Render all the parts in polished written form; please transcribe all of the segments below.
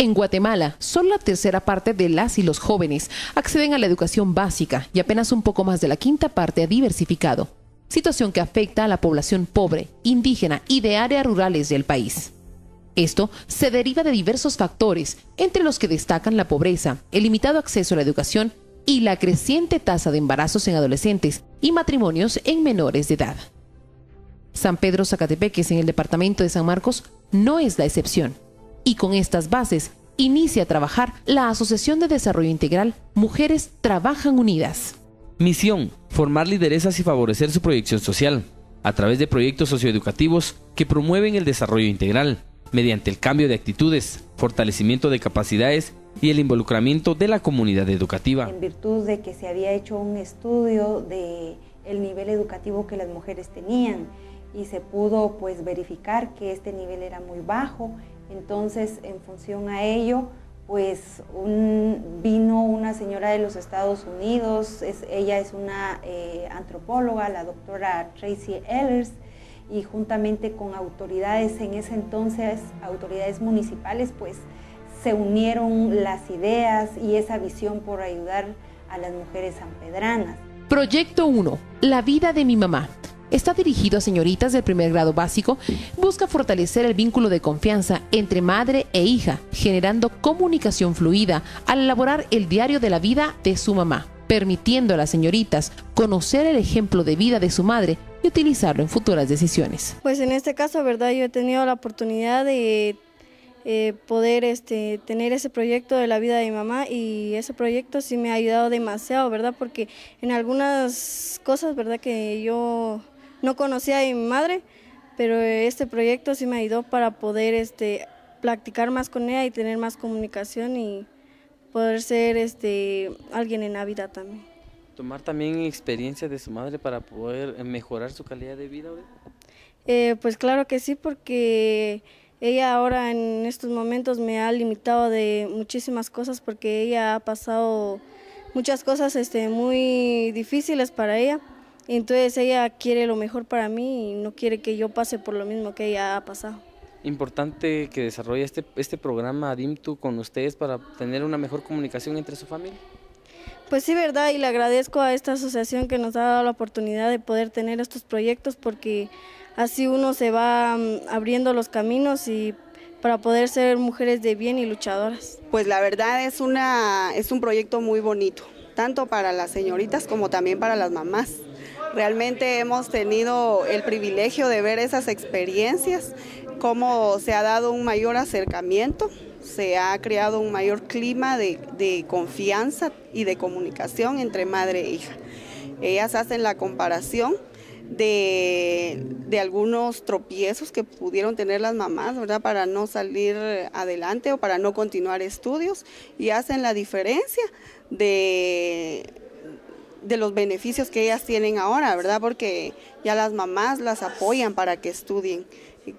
En Guatemala, solo la tercera parte de las y los jóvenes acceden a la educación básica y apenas un poco más de la quinta parte ha diversificado, situación que afecta a la población pobre, indígena y de áreas rurales del país. Esto se deriva de diversos factores, entre los que destacan la pobreza, el limitado acceso a la educación y la creciente tasa de embarazos en adolescentes y matrimonios en menores de edad. San Pedro Zacatepeques, en el departamento de San Marcos, no es la excepción. Y con estas bases inicia a trabajar la Asociación de Desarrollo Integral Mujeres Trabajan Unidas. Misión: formar lideresas y favorecer su proyección social, a través de proyectos socioeducativos que promueven el desarrollo integral, mediante el cambio de actitudes, fortalecimiento de capacidades y el involucramiento de la comunidad educativa. En virtud de que se había hecho un estudio del nivel educativo que las mujeres tenían y se pudo pues verificar que este nivel era muy bajo. Entonces, en función a ello, pues vino una señora de los Estados Unidos, ella es una antropóloga, la doctora Tracy Ehlers, y juntamente con autoridades en ese entonces, autoridades municipales, pues se unieron las ideas y esa visión por ayudar a las mujeres sanpedranas. Proyecto 1, La vida de mi mamá. Está dirigido a señoritas del primer grado básico, busca fortalecer el vínculo de confianza entre madre e hija, generando comunicación fluida al elaborar el diario de la vida de su mamá, permitiendo a las señoritas conocer el ejemplo de vida de su madre y utilizarlo en futuras decisiones. Pues en este caso, ¿verdad? Yo he tenido la oportunidad de poder tener ese proyecto de la vida de mi mamá, y ese proyecto sí me ha ayudado demasiado, ¿verdad? Porque en algunas cosas, ¿verdad?, que yo no conocía de mi madre, pero este proyecto sí me ayudó para poder practicar más con ella y tener más comunicación y poder ser alguien en la vida también. ¿Tomar también experiencias de su madre para poder mejorar su calidad de vida? Pues claro que sí, porque ella ahora en estos momentos me ha limitado de muchísimas cosas, porque ella ha pasado muchas cosas muy difíciles para ella. Entonces ella quiere lo mejor para mí y no quiere que yo pase por lo mismo que ella ha pasado. Importante que desarrolle este programa ADIMTU con ustedes para tener una mejor comunicación entre su familia. Pues sí, verdad, y le agradezco a esta asociación que nos ha dado la oportunidad de poder tener estos proyectos, porque así uno se va abriendo los caminos y para poder ser mujeres de bien y luchadoras. Pues la verdad es un proyecto muy bonito, tanto para las señoritas como también para las mamás. Realmente hemos tenido el privilegio de ver esas experiencias, cómo se ha dado un mayor acercamiento, se ha creado un mayor clima de confianza y de comunicación entre madre e hija. Ellas hacen la comparación de algunos tropiezos que pudieron tener las mamás, ¿verdad?, para no salir adelante o para no continuar estudios, y hacen la diferencia de los beneficios que ellas tienen ahora, ¿verdad?, porque ya las mamás las apoyan para que estudien.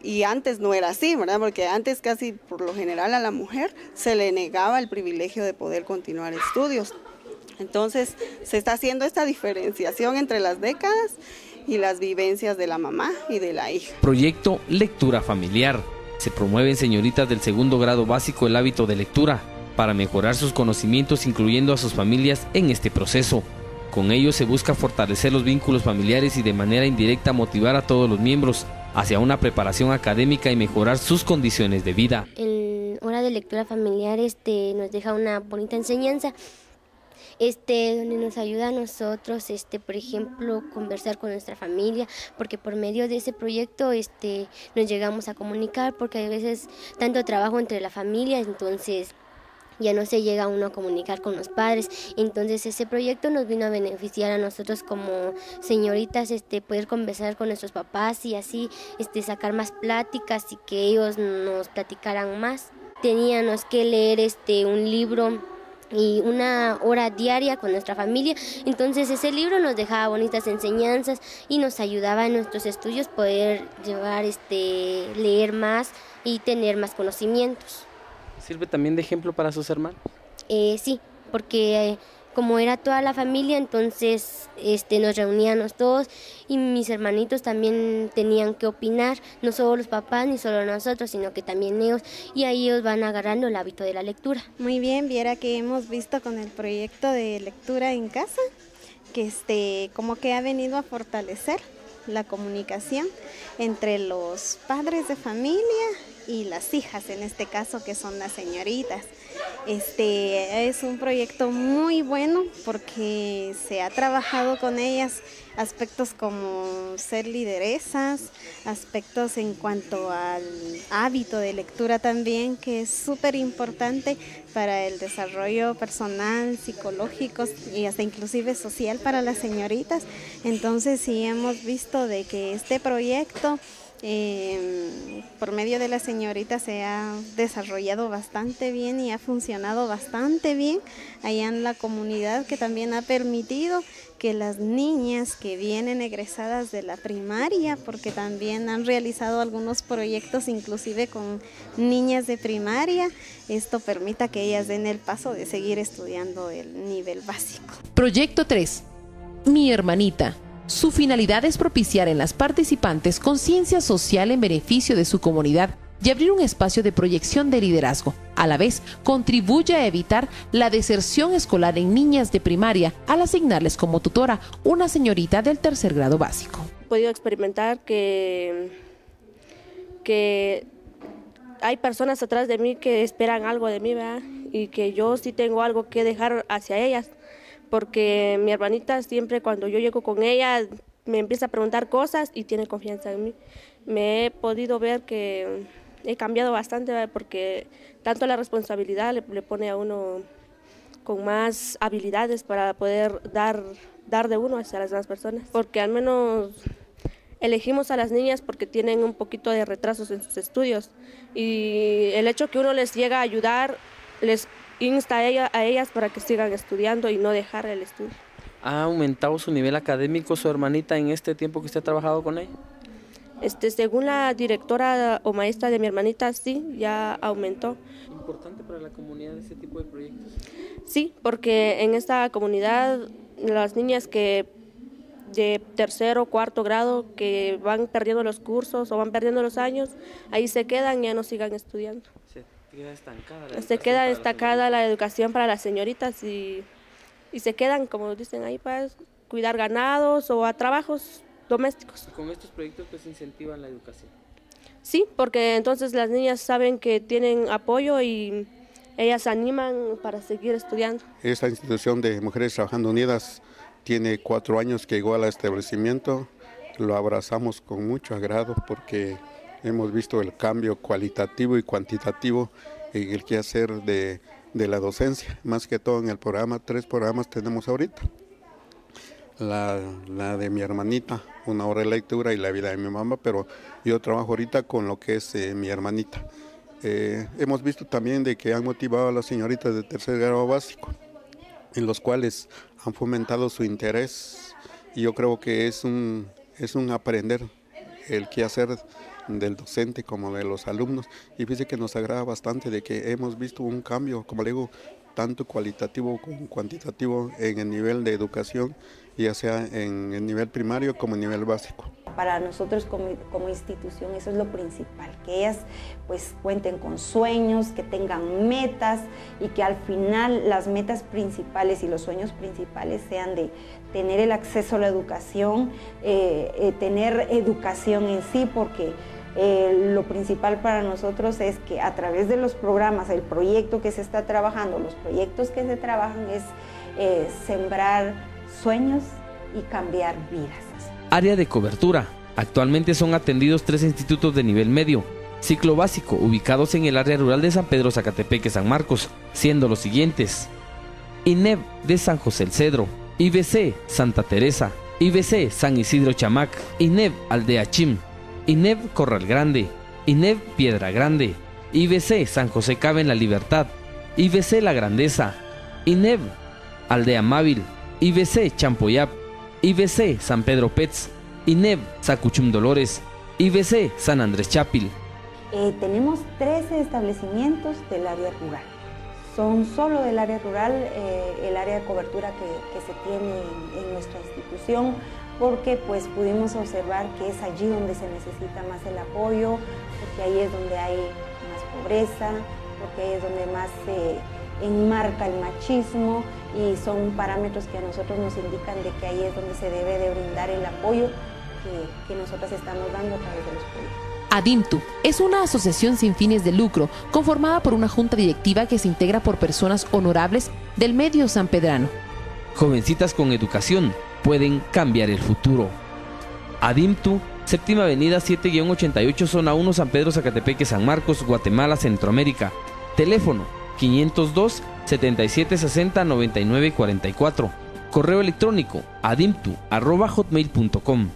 Y antes no era así, ¿verdad?, porque antes casi por lo general a la mujer se le negaba el privilegio de poder continuar estudios. Entonces se está haciendo esta diferenciación entre las décadas y las vivencias de la mamá y de la hija. Proyecto Lectura Familiar. Se promueve en señoritas del segundo grado básico el hábito de lectura para mejorar sus conocimientos, incluyendo a sus familias en este proceso. Con ello se busca fortalecer los vínculos familiares y de manera indirecta motivar a todos los miembros hacia una preparación académica y mejorar sus condiciones de vida. En hora de lectura familiar nos deja una bonita enseñanza, donde nos ayuda a nosotros, por ejemplo, conversar con nuestra familia, porque por medio de ese proyecto nos llegamos a comunicar, porque hay veces tanto trabajo entre la familia, entonces ya no se llega uno a comunicar con los padres. Entonces ese proyecto nos vino a beneficiar a nosotros como señoritas, poder conversar con nuestros papás y así sacar más pláticas y que ellos nos platicaran más. Teníamos que leer un libro y una hora diaria con nuestra familia, entonces ese libro nos dejaba bonitas enseñanzas y nos ayudaba en nuestros estudios poder llevar, leer más y tener más conocimientos. ¿Sirve también de ejemplo para sus hermanos? Sí, porque como era toda la familia, entonces nos reuníamos todos y mis hermanitos también tenían que opinar, no solo los papás ni solo nosotros, sino que también ellos, y ahí ellos van agarrando el hábito de la lectura. Muy bien, viera que hemos visto con el proyecto de lectura en casa, que como que ha venido a fortalecer la comunicación entre los padres de familia y las hijas, en este caso que son las señoritas. Es un proyecto muy bueno porque se ha trabajado con ellas aspectos como ser lideresas, aspectos en cuanto al hábito de lectura también, que es súper importante para el desarrollo personal, psicológico y hasta inclusive social para las señoritas. Entonces sí hemos visto de que este proyecto por medio de las señoritas se ha desarrollado bastante bien y ha funcionado bastante bien allá en la comunidad, que también ha permitido que las niñas que vienen egresadas de la primaria, porque también han realizado algunos proyectos inclusive con niñas de primaria, esto permita que ellas den el paso de seguir estudiando el nivel básico. Proyecto 3. Mi hermanita. Su finalidad es propiciar en las participantes conciencia social en beneficio de su comunidad y abrir un espacio de proyección de liderazgo. A la vez, contribuye a evitar la deserción escolar en niñas de primaria al asignarles como tutora una señorita del 3er grado básico. He podido experimentar que hay personas atrás de mí que esperan algo de mí, ¿verdad? Y que yo sí tengo algo que dejar hacia ellas. Porque mi hermanita siempre cuando yo llego con ella me empieza a preguntar cosas y tiene confianza en mí. Me he podido ver que he cambiado bastante, ¿verdad? Porque tanto la responsabilidad le pone a uno con más habilidades para poder dar de uno hacia las demás personas. Porque al menos elegimos a las niñas porque tienen un poquito de retrasos en sus estudios y el hecho que uno les llega a ayudar les insta a ellas para que sigan estudiando y no dejar el estudio. ¿Ha aumentado su nivel académico su hermanita en este tiempo que usted ha trabajado con ella? Según la directora o maestra de mi hermanita, sí, ya aumentó. ¿Importante para la comunidad ese tipo de proyectos? Sí, porque en esta comunidad las niñas que de 3er o 4 grado que van perdiendo los cursos o van perdiendo los años, ahí se quedan y ya no sigan estudiando. Se queda estancada la educación para las señoritas y se quedan, como dicen ahí, para cuidar ganados o a trabajos domésticos. ¿Con estos proyectos pues incentivan la educación? Sí, porque entonces las niñas saben que tienen apoyo y ellas se animan para seguir estudiando. Esta institución de Mujeres Trabajando Unidas tiene 4 años que llegó al establecimiento. Lo abrazamos con mucho agrado porque hemos visto el cambio cualitativo y cuantitativo en el quehacer de la docencia, más que todo en el programa. 3 programas tenemos ahorita. La de mi hermanita, 1 hora de lectura y la vida de mi mamá, pero yo trabajo ahorita con lo que es mi hermanita. Hemos visto también de que han motivado a las señoritas de 3er grado básico, en los cuales han fomentado su interés, y yo creo que es un aprender el quehacer del docente como de los alumnos, y fíjese que nos agrada bastante de que hemos visto un cambio, como le digo, tanto cualitativo como cuantitativo en el nivel de educación, ya sea en el nivel primario como en el nivel básico. Para nosotros como institución eso es lo principal, que ellas pues cuenten con sueños, que tengan metas y que al final las metas principales y los sueños principales sean de tener el acceso a la educación, tener educación en sí, porque lo principal para nosotros es que a través de los programas, el proyecto que se está trabajando, los proyectos que se trabajan es sembrar sueños y cambiar vidas. Área de cobertura. Actualmente son atendidos 3 institutos de nivel medio, ciclo básico, ubicados en el área rural de San Pedro Zacatepeque, San Marcos, siendo los siguientes: INEV de San José el Cedro, IBC Santa Teresa, IBC San Isidro Chamac, INEV Aldea Chim, INEV Corral Grande, INEV Piedra Grande, IBC San José Cabe en la Libertad, IBC La Grandeza, INEV Aldea Mávil, IBC Champoyap, IBC San Pedro Pets, INEV Sacuchum Dolores, IBC San Andrés Chapil. Tenemos 13 establecimientos del área rural. son solo del área rural, el área de cobertura que se tiene en nuestra institución, porque pues pudimos observar que es allí donde se necesita más el apoyo, porque ahí es donde hay más pobreza, porque ahí es donde más se enmarca el machismo, y son parámetros que a nosotros nos indican de que ahí es donde se debe de brindar el apoyo que nosotras estamos dando a través de los proyectos. ADIMTU es una asociación sin fines de lucro conformada por una junta directiva que se integra por personas honorables del medio sanpedrano. Jovencitas con educación pueden cambiar el futuro. ADIMTU, Séptima Avenida 7-88, Zona 1, San Pedro, Zacatepeque, San Marcos, Guatemala, Centroamérica. Teléfono 502-7760-9944. Correo electrónico adimtu@hotmail.com.